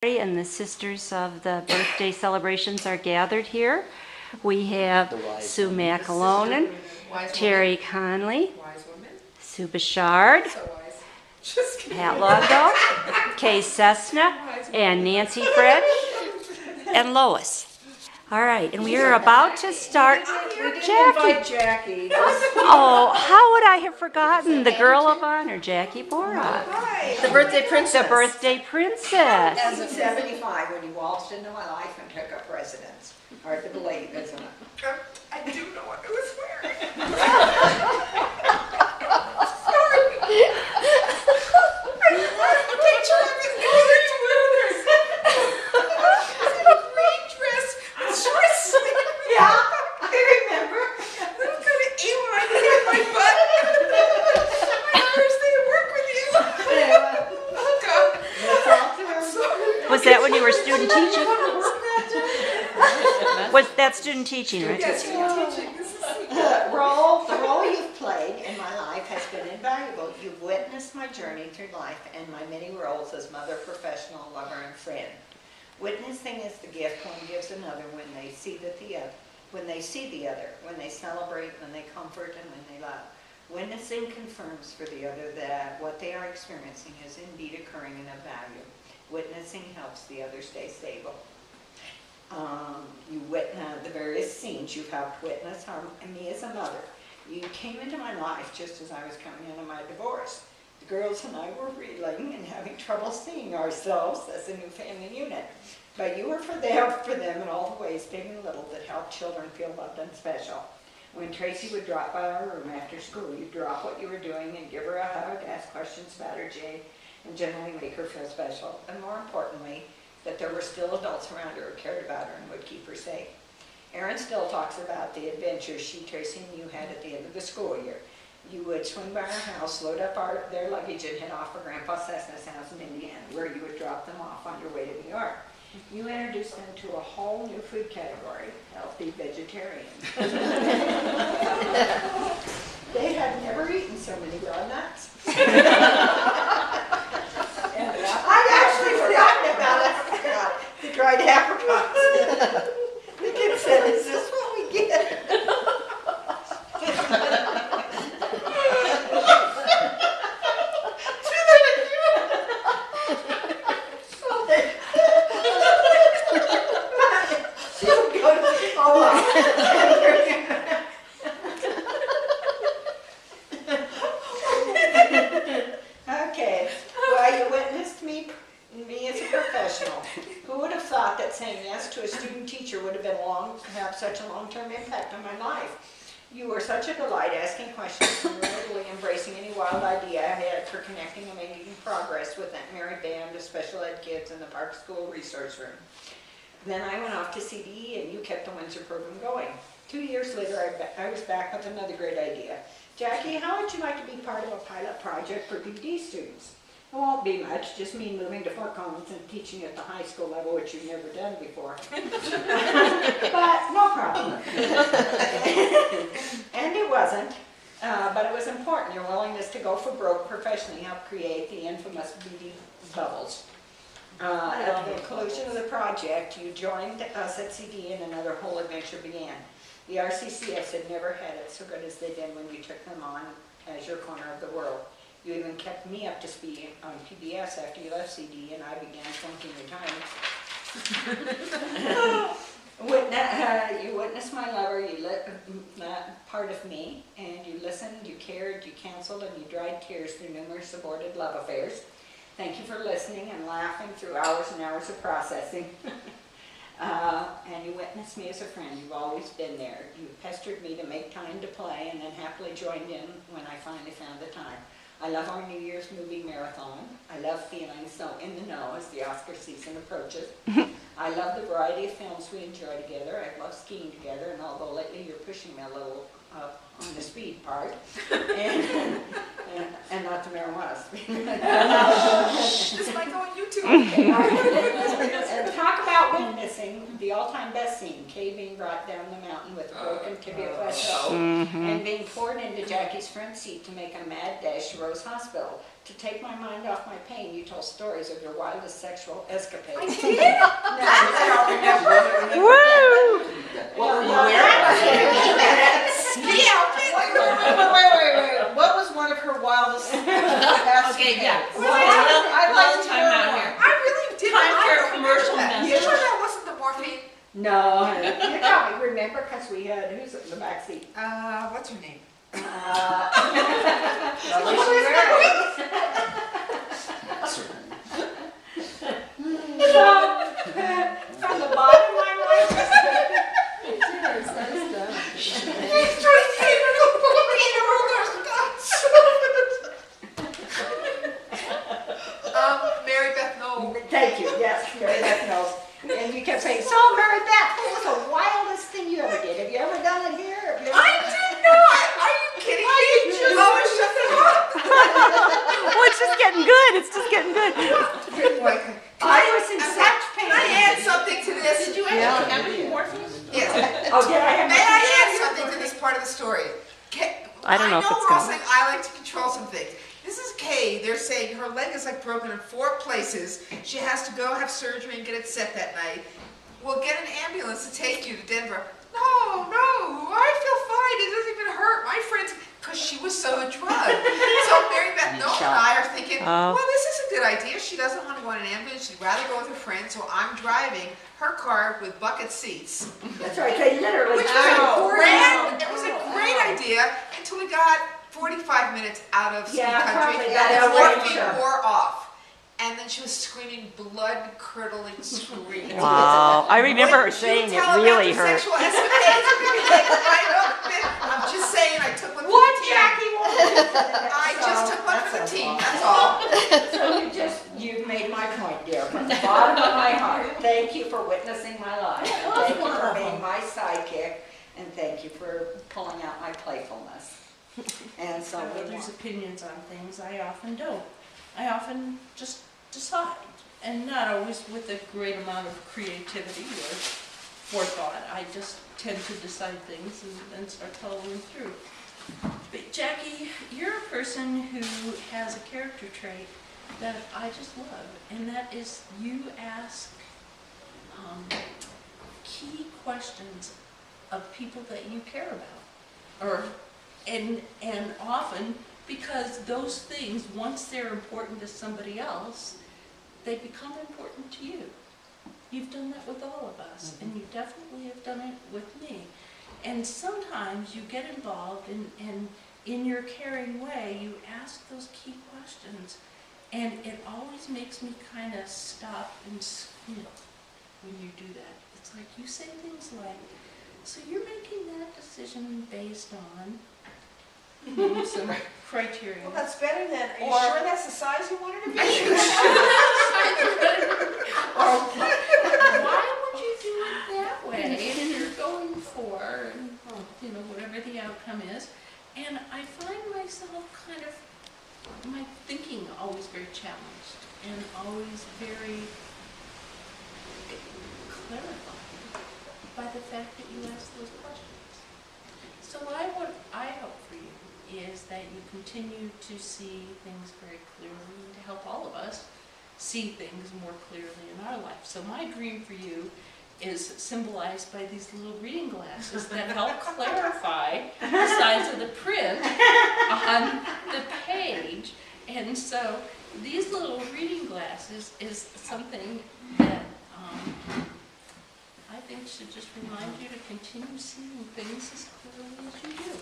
And the sisters of the birthday celebrations are gathered here. We have Sue McAlonen, Terry Conley, Sue Bouchard, Pat Longo, Kay Cessna, and Nancy French, and Lois. All right, and we are about to start. Jackie. Oh, how would I have forgotten the girl of honor, Jackie Borok, The birthday princess. the birthday princess. As of 75, when you waltzed into my life and took up residence. Hard to believe, isn't it? I do know what I was wearing. Was that when you were student teaching? Was that student teaching, right? Yes, student teaching. The role you've played in my life has been invaluable. You've witnessed my journey through life and my many roles as mother, professional, lover, and friend. Witnessing is the gift one gives another when they see the other, when they celebrate, when they comfort, and when they love. Witnessing confirms for the other that what they are experiencing is indeed occurring and of value. Witnessing helps the other stay stable. You witness the various scenes you've helped witness me as a mother. You came into my life just as I was coming into my divorce. The girls and I were reeling and having trouble seeing ourselves as a new family unit. But you were there for them in all the ways, big and little, that help children feel loved and special. When Tracy would drop by our room after school, you'd drop what you were doing and give her a hug, ask questions about her day, and generally make her feel special. And more importantly, that there were still adults around her who cared about her and would keep her safe. Erin still talks about the adventures she, Tracy, and you had at the end of the school year. You would swing by our house, load up their luggage, and head off for Grandpa Cessna's house in Indiana, where you would drop them off on your way to New York. You introduced them to a whole new food category, healthy vegetarian. They had never eaten so many raw nuts. I'd actually forgotten about it. The dried apricots. The kid said, "Is this what we get?" Okay, well, you witnessed me as a professional. Who would have thought that saying yes to a student teacher would have have such a long-term impact on my life? You were such a delight asking questions and readily embracing any wild idea I had for connecting and making progress with that merry band of special ed kids in the Park School Resource Room. Then I went off to CDE and you kept the Windsor program going. 2 years later, I was back with another great idea. Jackie, how would you like to be part of a pilot project for PD students? It won't be much, just me moving to Fort Collins and teaching at the high school level, which you've never done before. But no problem. And it wasn't, but it was important. Your willingness to go for broke professionally helped create the infamous BD bubbles. At the conclusion of the project, you joined us at CD and another whole adventure began. The RCCS had never had it so good as they did when you took them on as your corner of the world. You even kept me up to speed on PBS after you left CD and I began flunking retirement. You witnessed my lover, you part of me, and you listened, you cared, you counseled, and you dried tears through numerous aborted love affairs. Thank you for listening and laughing through hours and hours of processing. And you witnessed me as a friend. You've always been there. You pestered me to make time to play and then happily joined in when I finally found the time. I love our New Year's movie marathon. I love feeling so in the know as the Oscar season approaches. I love the variety of films we enjoy together. I love skiing together, and although lately you're pushing me a little up on the speed part, and not the marijuana speed. Just like on YouTube. And talk about witnessing the the all-time best scene, Kay being brought down the mountain with a broken tibia plateau and being poured into Jackie's front seat to make a mad dash to Rose Hospital. To take my mind off my pain, you told stories of your wildest sexual escapades. I did? I don't remember. Woo! What were you wearing? Ski outfit. Wait. What was one of her wildest escapades? Okay, yeah. I'd like to Time hear out more. here. I really didn't. Time for I a don't commercial remember that. message. You sure that wasn't the morphine? No, you probably remember because we had, who's in the back seat? What's her name? What was she wearing? From the bottom of my mind. Mary Beth Knoll. Thank you, yes, Mary Beth knows. And you kept saying, so Mary Beth, what was the wildest thing you ever did? Have you ever done it here? Have you ever I did not. Are you kidding me? Oh, shut up. Well, it's just getting good. It's just getting good. I was in such pain. Can I add something to this? Did you actually have any morphine? Yes. Oh, did I have May I add something to this part of the story? I don't know if it's we're all gonna- saying I like to control some things. This is Kay. They're saying her leg is like broken in 4 places. She has to go have surgery and get it set that night. We'll get an ambulance to take you to Denver. No, I feel fine. It doesn't even hurt. My friends, because she was so drugged. So Mary Beth Knoll and I are thinking, well, this is a good idea. She doesn't want to go in an ambulance. She'd rather go with her friends. So I'm driving her car with bucket seats. That's right, they literally. Which was a great idea until we got 45 minutes out of ski country probably and got the out of morphine nature. wore off. And then she was screaming blood-curdling screams. Wow. I remember her What saying you it tell really about your hurt. sexual escapades are gonna be like, I'm just saying, I took one for the team. I just took one for the team, that's all. So you made my point, dear, from the bottom of my heart. Thank you for witnessing my life. Thank you for being my sidekick, and thank you for pulling out my playfulness. And so Others' opinions on things, I often don't. I often just decide, and not always with a great amount of creativity or forethought. I just tend to decide things and start following through. But Jackie, you're a person who has a character trait that I just love, and that is you ask key questions of people that you care about, and often because those things, once they're important to somebody else, they become important to you. You've done that with all of us, and you definitely have done it with me. And sometimes you get involved and in your caring way, you ask those key questions, and it always makes me kind of stop and squeal when you do that. It's like you say things like, so you're making that decision based on some criteria. Well, that's better than, are you Or- sure that's the size you wanted to be? Why would you do it that way if you're going for, whatever the outcome is? And I find myself kind of, my thinking always very challenged and always very clarified by the fact that you ask those questions. So what I hope for you is that you continue to see things very clearly and to help all of us see things more clearly in our life. So my dream for you is symbolized by these little reading glasses that help clarify the size of the print on the page. And so these little reading glasses is something that I think should just remind you to continue seeing things as clearly as you do.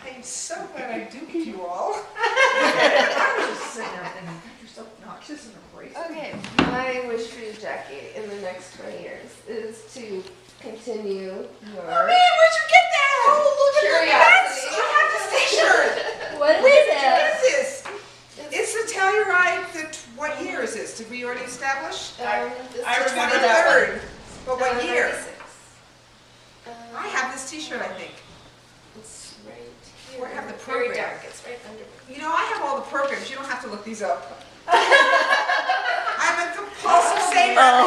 I'm so glad I duped you all. I was just sitting there thinking, you're so obnoxious and abrasive. Okay, my wish for you, Jackie, in the next 20 years is to continue your Oh man, where'd you get that? Oh, look at Curiosity. that. I have this t-shirt. What is Where did you it? get this? It's the Telluride, what year is this? Did we already establish? This I is remember that one. 23rd. But what year? 96. I have this t-shirt, I think. It's right here. Where I have the Very program. dark. It's right under. You know, I have all the programs. You don't have to look these up. I'm a compulsive saver.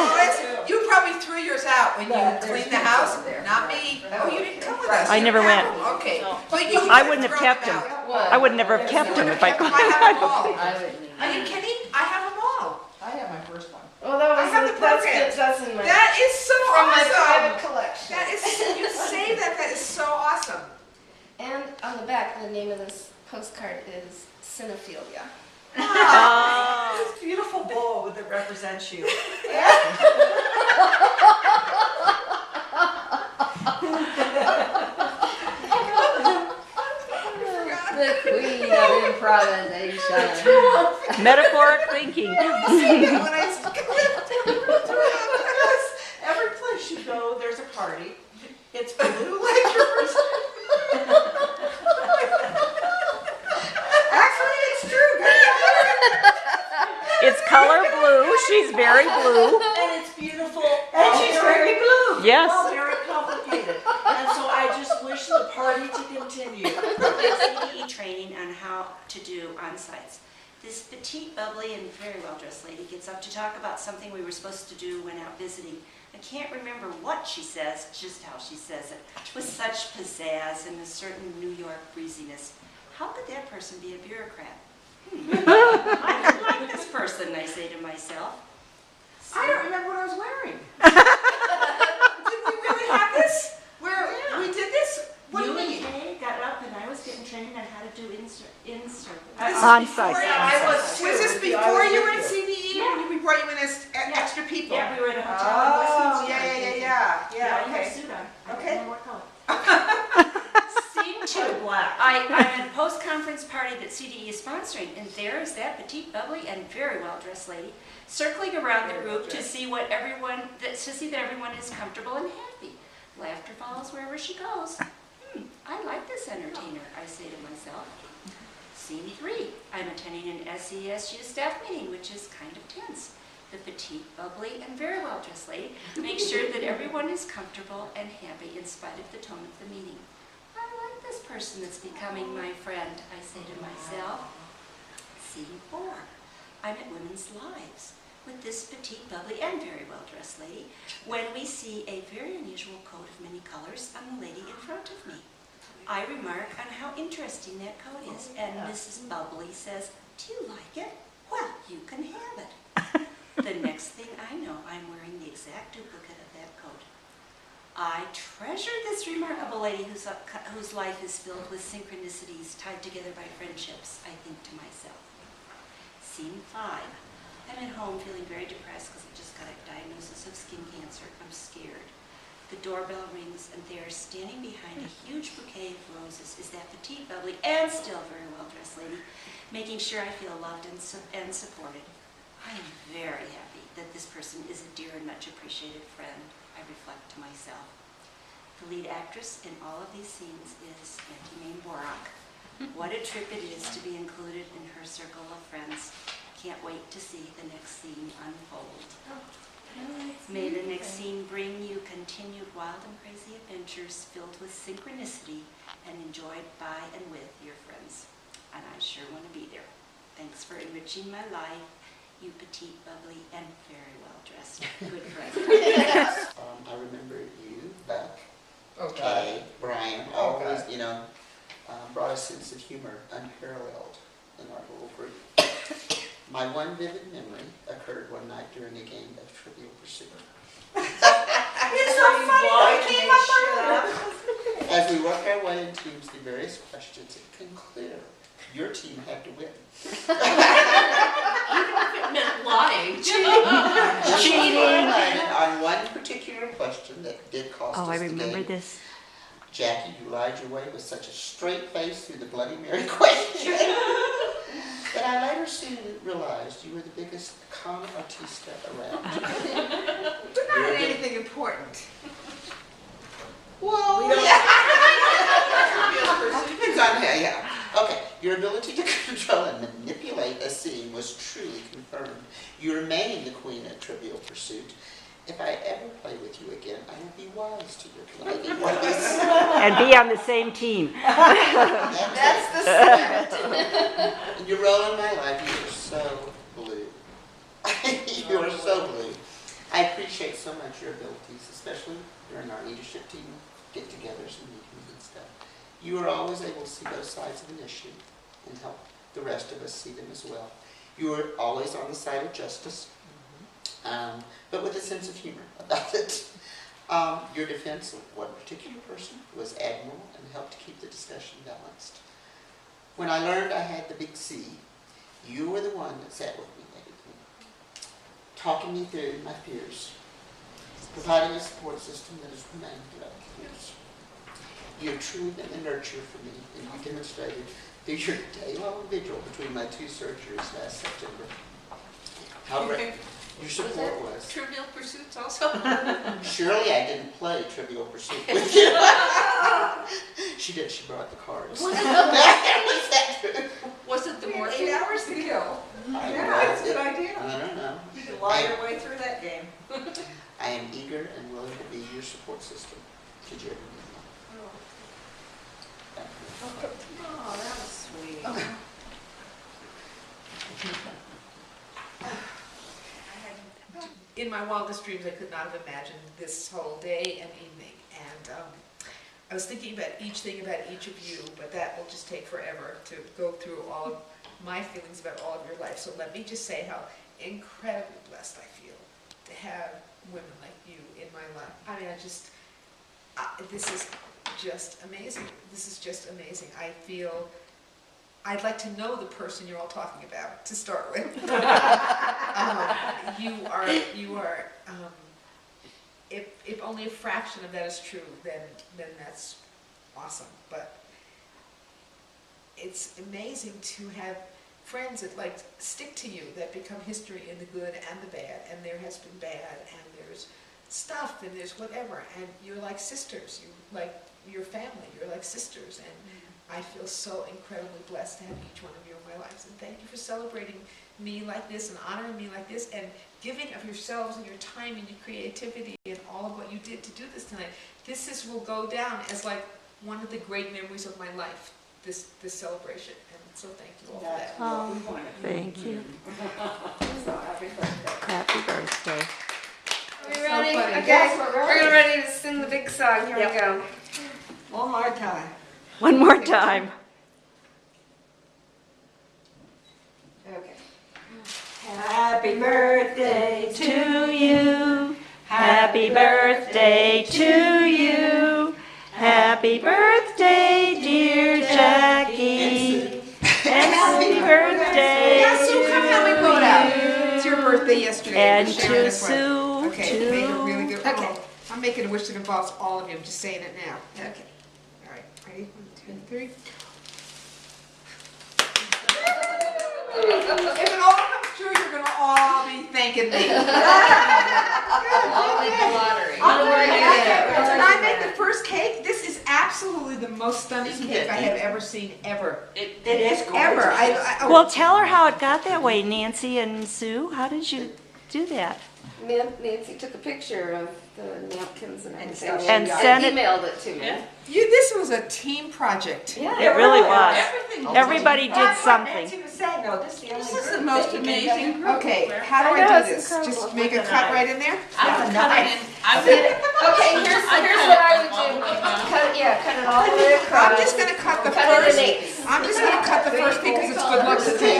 You probably threw yours out when you There's clean the pizza house? there. Not me. Oh, you didn't come with us. I You never have went. them. Okay. No. But you I could wouldn't have throw them kept him. out. I would never have kept him if I could. I have them all. I wouldn't either. Are you kidding? I have them all. I have my first one. Well, that I was have the that's program. good. That's in my That is so from my private awesome. collection. That is, you say that, that is so awesome. And on the back, the name of this postcard is Cinephilia. Oh. This beautiful bowl that represents you. The queen of improvisation. Metaphoric thinking. When I Every place you go, there's a party. It's blue like yours. Actually, it's true. It's color blue. She's very blue. And it's beautiful. And she's very blue. Yes. All very complicated. And so I just wish the party to continue. CDE training on how to do on-sites. This petite, bubbly, and very well-dressed lady gets up to talk about something we were supposed to do when out visiting. I can't remember what she says, just how she says it, with such pizzazz and a certain New York breeziness. How could that person be a bureaucrat? I don't like this person, I say to myself. I don't remember what I was wearing. Did we really have this? Where we did this? What do you mean? Kay got up and I was getting trained on how to do insert. This is On-site. before you- I was Was too. this I before was you with were in you. CDE or before you went as extra people? Yeah, we were at a hotel in Oh, Westminster. yeah. Yeah, I had a Okay. suit on. I don't Okay. know what color. Scene two. Black. I'm at a post-conference party that CDE is sponsoring, and there is that petite, bubbly, and very well-dressed lady circling around the group to see that everyone is comfortable and happy. Laughter follows wherever she goes. I like this entertainer, I say to myself. Scene three. I'm attending an SESU staff meeting, which is kind of tense. The petite, bubbly, and very well-dressed lady makes sure that everyone is comfortable and happy in spite of the tone of the meeting. I like this person that's becoming my friend, I say to myself. Scene four. I'm at Women's Lives with this petite, bubbly, and very well-dressed lady when we see a very unusual coat of many colors on the lady in front of me. I remark on how interesting that coat is, and Mrs. Bubbly says, "Do you like it? Well, you can have it." The next thing I know, I'm wearing the exact duplicate of that coat. I treasure this remarkable lady whose life is filled with synchronicities tied together by friendships, I think to myself. Scene five. I'm at home feeling very depressed because I just got a diagnosis of skin cancer. I'm scared. The doorbell rings, and there, standing behind a huge bouquet of roses, is that petite, bubbly, and still very well-dressed lady, making sure I feel loved and supported. I am very happy that this person is a dear and much appreciated friend, I reflect to myself. The lead actress in all of these scenes is Jackie Borok. What a trip it is to be included in her circle of friends. Can't wait to see the next scene unfold. May the next scene bring you continued wild and crazy adventures filled with synchronicity and enjoyed by and with your friends. And I sure want to be there. Thanks for enriching my life, you petite, bubbly, and very well-dressed good friend. I remember you, Beck, Okay. Brian, always, brought a sense of humor unparalleled in our little group. My one vivid memory occurred one night during a game of Trivial Pursuit. It's so funny that it came up on. As we worked our way in teams through various questions, it became clear your team had to win. It meant lying. Cheating. On one particular question that did cost us Oh, I the remember game, this. Jackie, you lied your way with such a straight face through the Bloody Mary question that I later soon realized you were the biggest con artista around. But not in anything important. Well, depends on how, yeah. Okay, your ability to control and manipulate a scene was truly confirmed. You remain the queen of Trivial Pursuit. If I ever play with you again, I will be wise to your conniving ways. And be on the same team. That's the spirit. In your role in my life, you are so blue. You are so blue. I appreciate so much your abilities, especially during our leadership team get-togethers and meetings and stuff. You are always able to see both sides of an issue and help the rest of us see them as well. You are always on the side of justice, but with a sense of humor about it. Your defense of one particular person was admirable and helped to keep the discussion balanced. When I learned I had the big C, you were the one that sat with me, talking me through my fears, providing a support system that has remained throughout the years. You have truly been a nurturer for me, and you demonstrated through your day-long vigil between my 2 surgeries last September how great your support was. Trivial Pursuits also? Surely I didn't play Trivial Pursuit with you. She did. She brought the cards. Was that true? Was it the We had morphine? 8 hours to kill. I Yeah, know. that's a good idea. I don't know. You can lie your way through that game. I am eager and willing to be your support system. Should you ever need me? Thank you. Oh, that was sweet. In my wildest dreams, I could not have imagined this whole day and evening. And I was thinking about each thing about each of you, but that will just take forever to go through all of my feelings about all of your life. So let me just say how incredibly blessed I feel to have women like you in my life. I mean, this is just amazing. This is just amazing. I feel I'd like to know the person you're all talking about to start with. You are. If only a fraction of that is true, then that's awesome. But it's amazing to have friends that like stick to you, that become history in the good and the bad. And there has been bad, and there's stuff, and there's whatever. And you're like sisters. You like your family. You're like sisters. And I feel so incredibly blessed to have each one of you in my lives. And thank you for celebrating me like this and honoring me like this and giving of yourselves and your time and your creativity and all of what you did to do this tonight. This will go down as like one of the great memories of my life, this celebration. And so thank you all for that. Oh, thank you. So happy birthday. Happy birthday. Are we So ready? funny. Okay, Yes, we're ready. we're ready to sing the big song. Here we Yep. go. One more time. One more time. Okay. Happy birthday To you. Happy birthday to you. Happy birthday, dear Jackie. And happy birthday Yeah, Sue, come help me blow it out. It's your birthday yesterday. and We're sharing to this one. Sue Okay, make a really too. good. Okay, I'm making a wish that involves all of you. I'm just saying it now. Okay. All right. Ready? 1, 2, 3. If it all comes true, you're gonna all be thanking me. I'll leave the lottery. Did I make the first cake? This is absolutely the most stunning Isn't cake it I have ever seen, ever. It is gorgeous. Ever. Well, tell her how it got that way, Nancy and Sue. How did you do that? Nancy took a picture of the napkins and everything. And sent it- emailed it to me. This was a team project. Yeah, It really was. Everything. Everybody did That's what Nancy something. was saying, no, this is the only This is the group most that you can amazing get- group. Okay, Where- how do I know, I do it's this? incredible. Just make a cut right in there? I would cut it in. I would. Okay, here's what I would do. Cut it all the way across. I'm just gonna cut the Cut it in first. eighths. I'm just gonna cut the first because it's good luck to take.